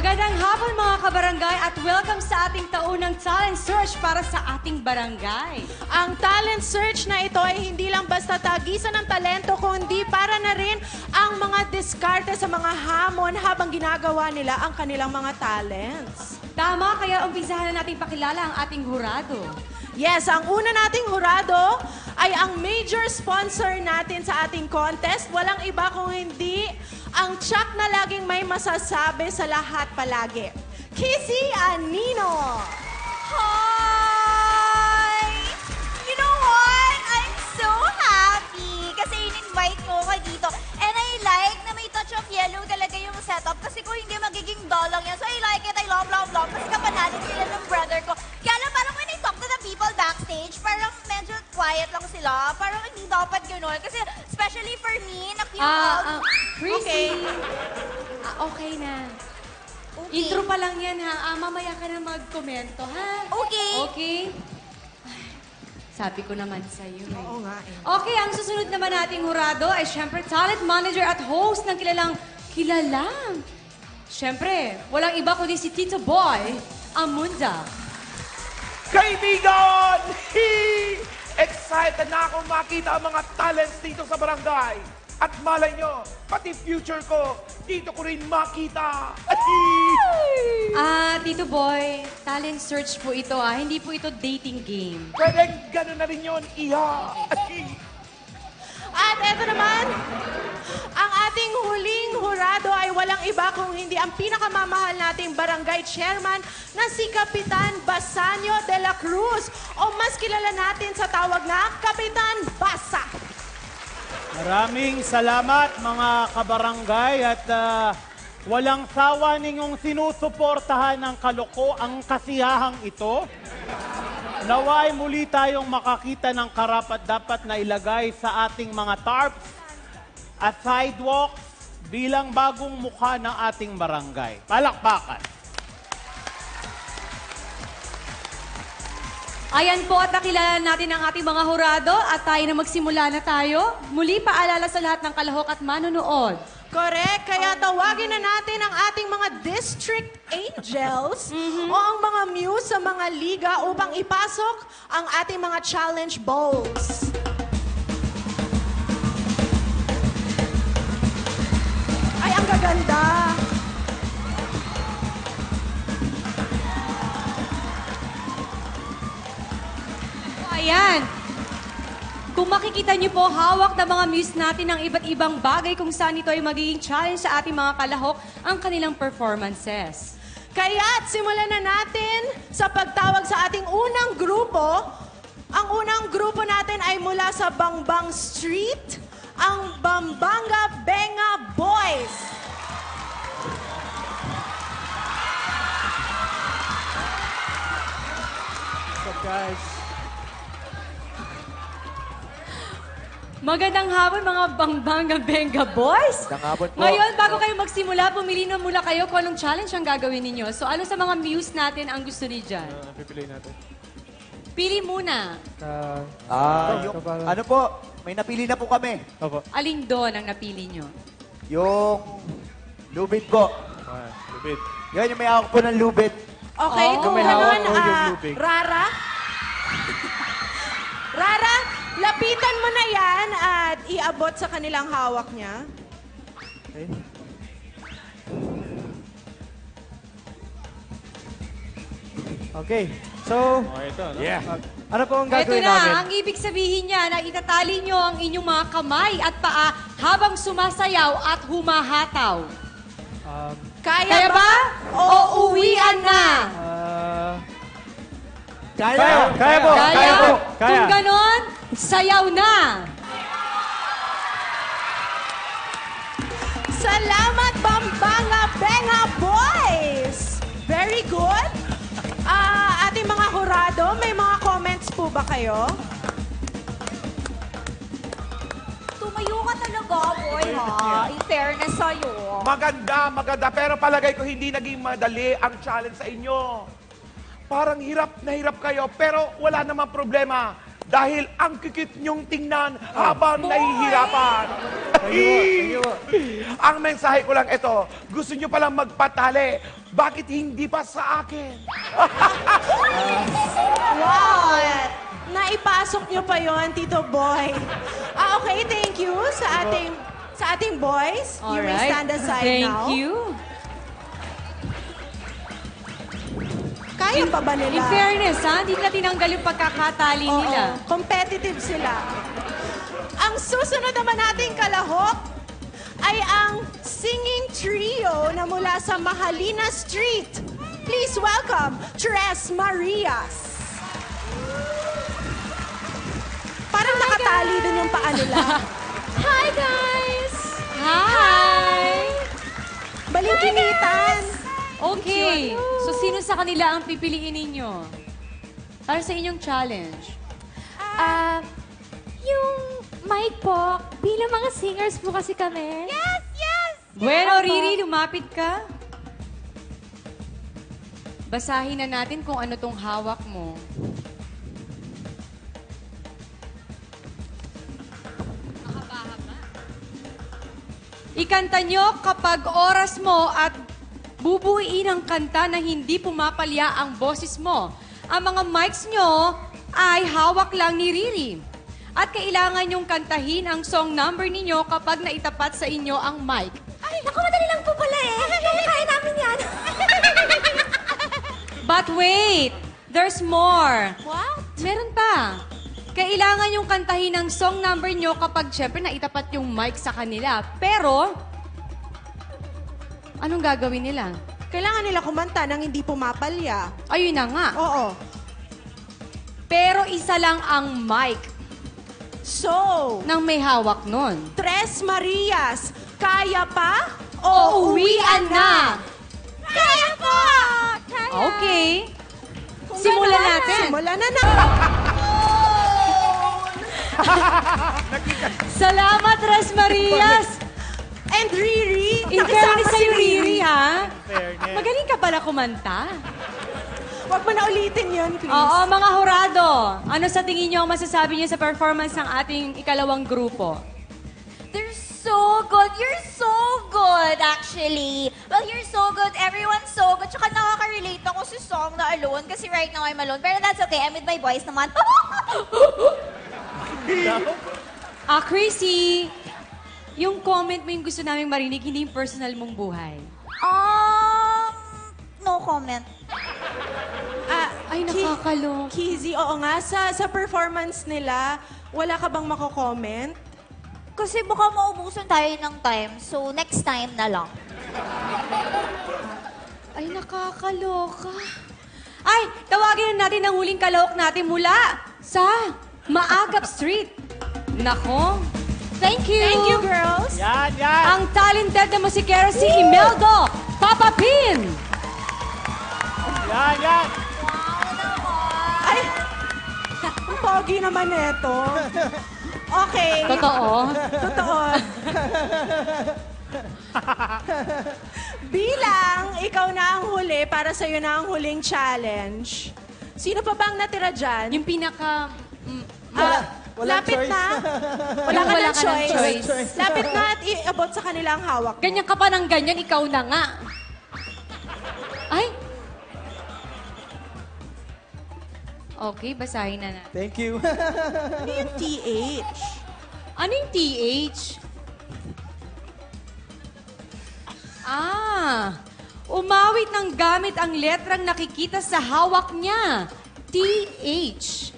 Magandang hapon mga kabarangay at welcome sa ating taunang talent search para sa ating barangay. Ang talent search na ito ay hindi lang basta tagisan ng talento, kundi para na rin ang mga diskarte sa mga hamon habang ginagawa nila ang kanilang mga talents. Tama, kaya umpisahan na natin pakilala ang ating hurado. Yes, ang una nating hurado ay ang major sponsor natin sa ating contest. Walang iba kung hindi ang tsak na laging may masasabi sa lahat palagi. Kissy Anino! Hi! You know what? I'm so happy kasi in-invite mo ko dito. And I like na may touch of yellow talaga yung setup kasi kung hindi magiging doll lang yan. So I like it. I love. Kasi kapanalig sila ng brother ko. Kaya lang parang when I talk to the people backstage, parang medyo quiet lang sila. Parang hindi dapat gano'n. Kasi especially for me, Prissy. Okay na. Okay. Intro pa lang yan ha. Mamaya ka na magkomento ha. Okay. Okay? Ay, sabi ko naman sa'yo eh. Oo nga eh. Okay, ang susunod naman nating hurado ay syempre talent manager at host ng kilalang Syempre, walang iba kundi si Tito Boy Amunda. Kaibigan! Excited na akong makita ang mga talents dito sa barangay. At malay nyo, pati future ko, dito ko rin makita. Tito Boy, talent search po ito hindi po ito dating game. Pwede gano'n na rin yun, iha. At eto naman, ang ating huling hurado ay walang iba kung hindi ang pinakamamahal nating barangay chairman na si Kapitan Basanio de la Cruz o mas kilala natin sa tawag na Kapitan Basa. Maraming salamat mga kabarangay at walang sawa ninyong sinusuportahan ng ang kasiyahang ito. Naway muli tayong makakita ng karapat-dapat na ilagay sa ating mga tarps at sidewalks bilang bagong mukha ng ating barangay. Palakpakan! Ayan po at nakilala natin ang ating mga hurado at tayo na magsimula na tayo. Muli paalala sa lahat ng kalahok at manonood. Correct, kaya tawagin na natin ang ating mga district angels o ang mga muse sa mga liga upang ipasok ang ating mga challenge bowls. Ay, ang gaganda! Ayan. Kung makikita niyo po, hawak na mga muse natin ng iba't ibang bagay kung saan ito ay magiging challenge sa ating mga kalahok ang kanilang performances. Kaya't simulan na natin sa pagtawag sa ating unang grupo. Ang unang grupo natin ay mula sa Bangbang Street, ang Bambanga Benga Boys. What's up guys? Magandang hapon mga Bangbanga Benga Boys! Magandang hapon po. Ngayon, bago kayo magsimula, pumili na muna kayo kung anong challenge ang gagawin ninyo. So ano sa mga muse natin ang gusto niyo dyan? Pipiliin natin. Pili muna. Ano po, may napili na po kami. Opo. Alin doon ang napili nyo? Yung lubid po. Lubid. Yan, yung may hawak po ng lubid. Okay, Oh. kung May hawak ganun, ko yung lubig. Rara? Rara, lapitan mo na yan at iabot sa kanilang hawak niya. Okay. Okay. So, Okay ito, no? Yeah. ano po ang Ito gagawin na, namin? ang ibig sabihin niya na itatali nyo ang inyong mga kamay at paa habang sumasayaw at humahataw. Kaya ba? O uwian na? Kaya po. Kaya? Kaya po. Kung ganon, sayaw na! Salamat, Bambanga Benga Boys! Very good. Ating mga hurado, may mga comments po ba kayo? Tumayo ka talaga, boy, ha? In fairness sa'yo. Maganda. Pero palagay ko hindi naging madali ang challenge sa inyo. Parang hirap na hirap kayo, pero wala namang problema. Dahil ang kikit niyong tingnan habang nahihirapan. Thank you po. Ang mensahe ko lang ito, gusto nyo palang magpatali. Bakit hindi pa sa akin? Wow! Naipasok niyo pa yon, Tito Boy. Okay, thank you sa ating boys. You may Alright. stand aside Thank now. you. Kaya pa ba nila? In fairness, ha? Hindi na tinanggal yung pagkakatali Oo, nila. competitive sila. Ang susunod naman nating kalahok ay ang singing trio na mula sa Mahalina Street. Please welcome Tres Marias. Parang nakatali din yung paa nila. Hi, guys! Hi! Balingkinitan. Okay. So, sino sa kanila ang pipiliin ninyo? Para sa inyong challenge. Yung mic po, bilang mga singers po kasi kami. Yes, yes! Bueno, Riri, lumapit ka. Basahin na natin kung ano tong hawak mo. Ikanta nyo kapag oras mo at bubuuin ang kanta na hindi pumapalya ang boses mo. Ang mga mics nyo ay hawak lang ni Riri. At kailangan nyong kantahin ang song number ninyo kapag naitapat sa inyo ang mic. Ay, naku, madali lang po pala eh. Kaya namin yan. But wait, there's more. What? Meron pa. Kailangan yung kantahin ang song number nyo kapag syempre naitapat yung mic sa kanila. Pero, anong gagawin nila? Kailangan nila kumanta nang hindi pumapalya. Ayun na nga. Oo. Pero isa lang ang mic So, nang may hawak nun. Tres Marias, kaya pa O uwian na! Kaya po! Kaya. Okay. Simulan natin. Simulan na na. Salamat, Res Marias! And Riri, In fairness nakisama si sa'yo, Riri, ha? Fairness. Magaling ka pala kumanta. Huwag mo na ulitin yun, please. Oo, mga hurado. Ano sa tingin niyo ang masasabi niyo sa performance ng ating ikalawang grupo? They're so good. You're so good, actually. Well, you're so good. Everyone's so good. Tsaka nakaka-relate ako sa song na Alone kasi right now I'm alone. Pero that's okay. I'm with my boys naman. Chrissy, yung comment mo yung gusto namin marinig, hindi yung personal mong buhay. No comment. Ay, nakakaloka. Kizzy, oo nga, sa performance nila, wala ka bang mako-comment? Kasi baka maubusan tayo ng time. So, next time na lang. Ay, nakakaloka. Ay, tawagin na natin ang huling kalahok natin mula sa Maagap Street. Nako. Thank you. Thank you, girls. Yan, yan. Ang talented na musikero si Imeldo Papapin. Yan, yan. Ay, ang pogi naman neto. Okay. Totoo. Totoo. Bilang ikaw na ang huli, para sa'yo na ang huling challenge. Sino pa bang natira dyan? Yung pinaka... Walang Lapit choice. na. Wala ka Wala ng ka ng choice. choice. Lapit na at iabot sa kanila ang hawak mo. Ganyan ka pa ng ganyan, ikaw na nga. Ay! Okay, basahin na natin. Thank you. Ano yung TH? Ano yung TH? Umawit ng gamit ang letrang nakikita sa hawak niya. TH.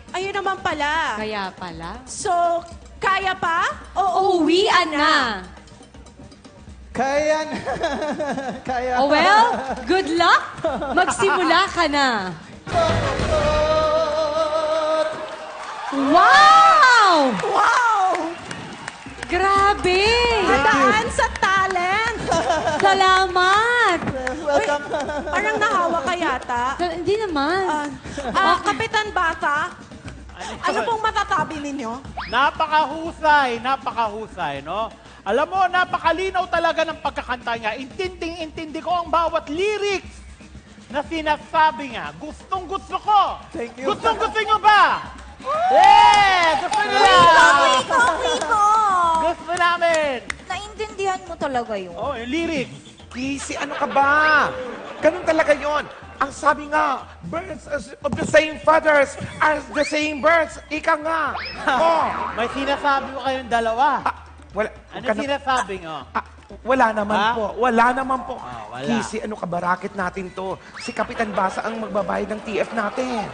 Ayun naman pala. Kaya pala. So, kaya pa? O Uwian na. Kaya na. Kaya. Oh well, good luck. Magsimula ka na. Wow! Wow! Grabe! Nadaan sa talent! Salamat! Welcome. Parang nahawa ka yata. Hindi naman. Kapitan Bata, ano pong masasabi ninyo? Napakahusay, no? Alam mo, napakalinaw talaga ng pagkakanta niya. Intinding-intindi ko ang bawat lyrics na sinasabi niya. Gustong-gusto ko. Thank you. Gustong-gusto niyo ba? Yeah! Gusto niyo ba? Wiko! Gusto namin. Naintindihan mo talaga yun. Oh, yung lyrics. Casey, ano ka ba? Ganun talaga yon. Ang sabi nga, birds of the same feathers are the same birds. Ika nga. Oh. May sinasabi ko kayong dalawa. Wala. Ano ka na- sinasabi nyo? Wala naman Ha? po. Wala naman po. wala. Casey, ano ka ba? Racket natin to. Si Kapitan Basa ang magbabayad ng TF natin.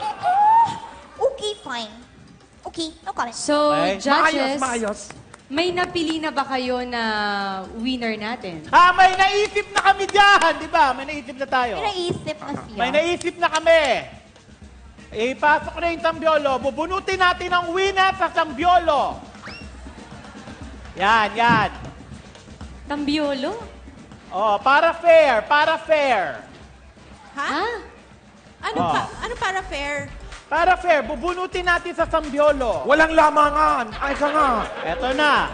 Okay, fine. Okay, no comment. So, Okay. judges, Maayos. may napili na ba kayo na winner natin? May naisip na kami dyan, di ba? May naisip na tayo. May naisip na siya. May naisip na kami. Ipasok na yung Sambiolo. Bubunutin natin ang winner sa Sambiolo. Yan, yan. Tambiolo? Oh, para fair, para fair. Ha? Ha? Ano para fair? Para fair, bubunutin natin sa Sambiolo. Walang lamangan. Ay ka nga. Eto na.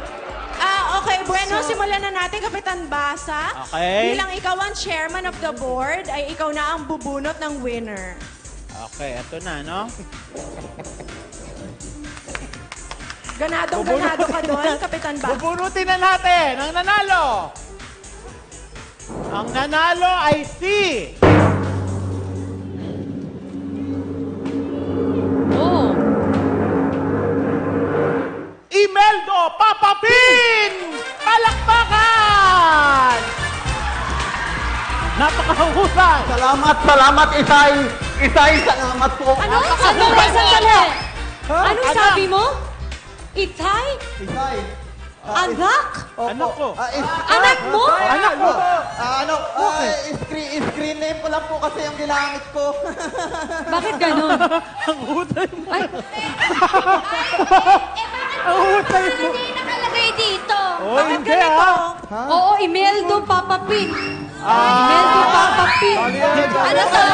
Okay, bueno, simulan na natin, Kapitan Basa. Okay. Bilang ikaw ang chairman of the board, ay ikaw na ang bubunot ng winner. Okay, eto na, no? Ganadong-ganado ka doon, Kapitan Basa. Bubunutin na natin ang nanalo. Ang nanalo ay si Oh. Imeldo Papapin! Palakpakan! Napakahusay! Salamat, Isay! Isay, salamat po! Ano? Sandali! Anong Anak. sabi mo? Itay? Isay! Anak? Anak ko. Anak mo? Anak mo! Screen name ko lang po kasi yung ginamit ko. Bakit ganun? Ang husay mo! Ay, Ang husay mo! Hindi nakalagay dito. Oh, hindi ah! oo, Imeldo Papa Pin. Imeldo Papa Pin. Ano to?